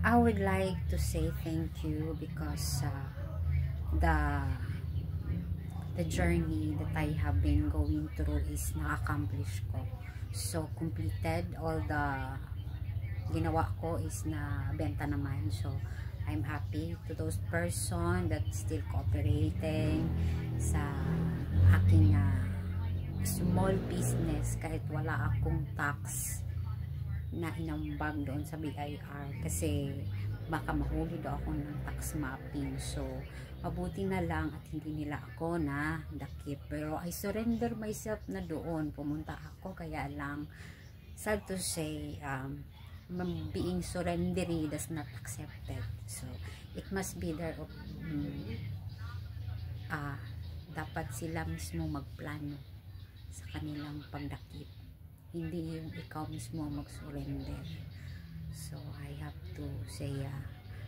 I would like to say thank you because the journey that I have been going through is na-accomplish ko. So, completed. All the ginawa ko is na benta naman. So, I'm happy to those person that still cooperating sa aking small business kahit wala akong tax na inambag doon sa BIR kasi baka mahuli daw ako ng tax mapping. So, mabuti na lang at hindi nila ako na dakip. Pero I surrender myself na doon. Pumunta ako, kaya lang sad to say, being surrendery does not accepted. So, it must be there of dapat sila mismo magplano sa kanilang pagdakip. Hindi yung ikaw mismo mag-surrender. So, I have to say,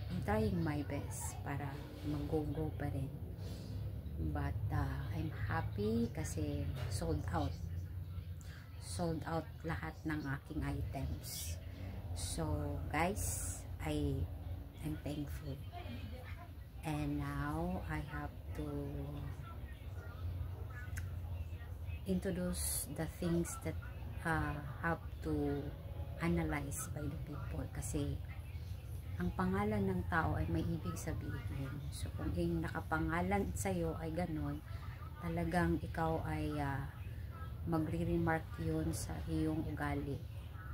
I'm trying my best para mag-go pa rin. But, I'm happy kasi sold out. Sold out lahat ng aking items. So, guys, I'm thankful. And now, I have to introduce the things that have to analyze by the people. Kasi, ang pangalan ng tao ay may ibig sabihin. So, kung yung nakapangalan sa'yo ay ganon, talagang ikaw ay magre-remark yun sa iyong ugali.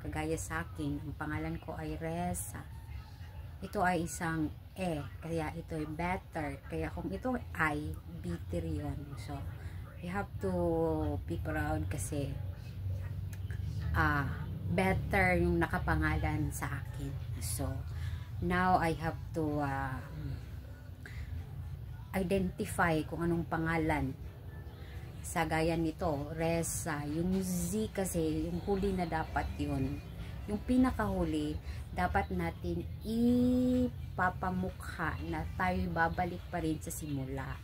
Kagaya sa akin, ang pangalan ko ay Reza. Ito ay isang kaya ito ay better. Kaya kung ito ay bitter yun. So, you have to be proud kasi better yung nakapangalan sa akin. So, now I have to identify kung anong pangalan sa gaya nito, Reza. Yung Z kasi, yung huli na dapat yun. Yung pinakahuli, dapat natin ipapamukha na tayo babalik pa rin sa simula.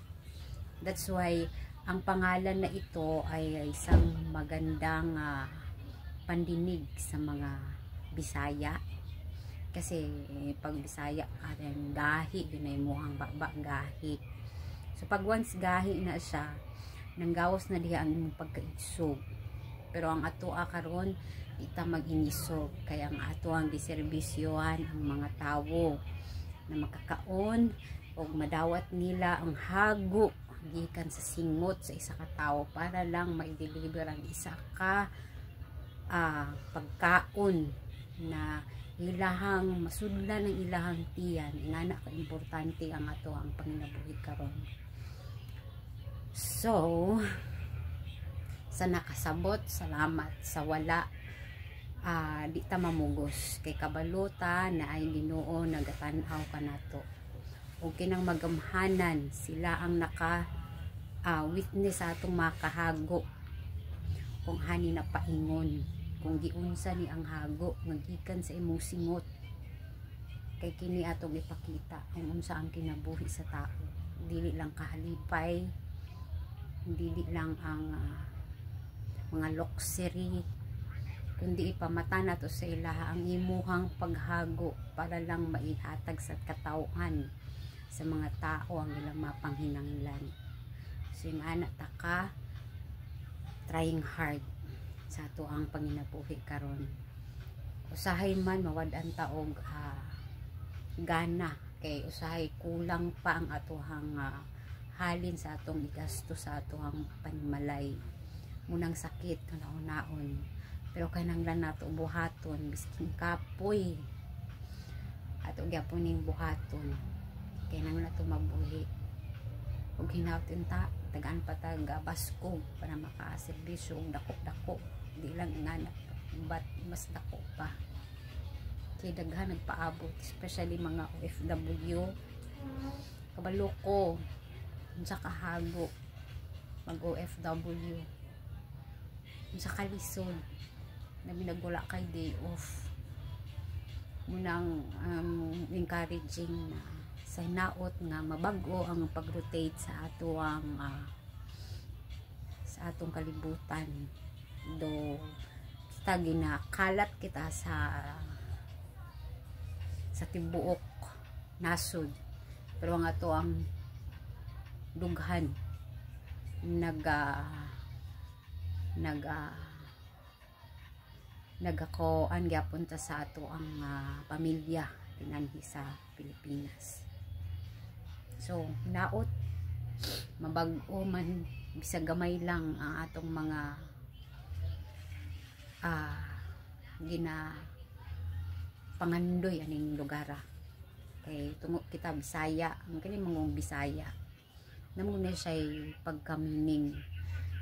That's why, ang pangalan na ito ay isang magandang pandinig sa mga Bisaya. Kasi, pag Bisaya, gahi, yun ay muhang baba, gahi. So, pag once gahi na siya, nanggawas na diha ang imong pagkaisog. Pero ang ato karon ita mag-inisog. Kaya ang ato ang diserbisyohan ang mga tawo na makakaon o madawat nila ang hago gikan sa singot sa isa ka tawo para lang ma-deliver ang isa ka pagkaon na ilahang masudlan ng ilahang tiyan. Ingana ka importante ang ato ang panginabuhi karon. So, sa nakasabot, salamat. Sa wala, di ta mamugos. Kay kabaluta na ay Ginoo nagatanaw ka nato. O kinang magamhanan, sila ang witness sa atong makahago. Kung hani na paingon, kung giunsa ni ang hago, magikan sa imong singot. Kay kini atong ipakita, kung unsa ang kinabuhi sa tao. Dili lang kahalipay, hindi lang ang mga luxury, kundi ipamata na to sa ilaha ang imuhang paghago para lang maihatag sa katawhan sa mga tao ang ilang mapanghinanglan. So yung anak taka trying hard sa ato ang panginabuhi karon. Usahay man mawad-an taog gana kay usahay kulang pa ang atohang halin sa atong igasto sa atohang panimalay. Munang sakit kanaon-naon. Pero kananglan nato buhaton biskin kapoy. Ato gyapon ning buhaton. Kay nang nato mabuhi. Ug hinawton ta tagaan pa taga baskog para makaserbisyo og dako-dako. Di lang ngana but mas dako pa. Kay daghan nagpaabot, especially mga OFW. Kabalo ko sa kahago mag OFW sa kalisod na binagula kay day off munang encouraging na sa hinaot nga mabago ang pag-rotate sa atong kalibutan do kita ginakalat kita sa sa tibuok nasod, pero ang ato ang dughan nagakoan gyapon ta sa ato ang pamilya tinanhi sa Pilipinas. So naot mabag-o man bisag gamay lang ang atong mga gina pangandoy aning lugar kay tungo kita Bisaya, ang kini mangong Bisaya namo na siya pagkamining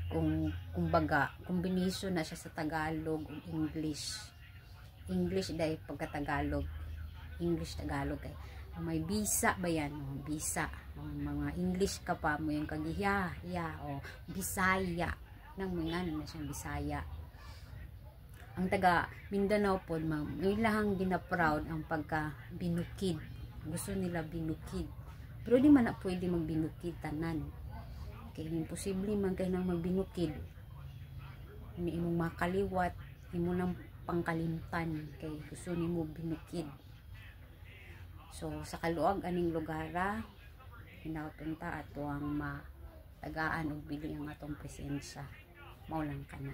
kung kumbaga kombinasyon na siya sa Tagalog ug English dahil pagka-Tagalog, English-Tagalog kay may bisa ba yan, bisa mga English ka pa mo yung kagiya o Bisaya nang mga na siyang Bisaya. Ang taga Mindanao po may lahang gina-proud ang pagka binukid, gusto nila binukid, pero di man na pwede magbinukid tanan kaya imposible man kayo nang magbinukid, hindi imong makaliwat, imo nang pangkalimtan kay gusto nimo binukid. So sa kaluag aning lugara hinautun ta ato ang matagaan og bili ang atong presensya, mao lang kana.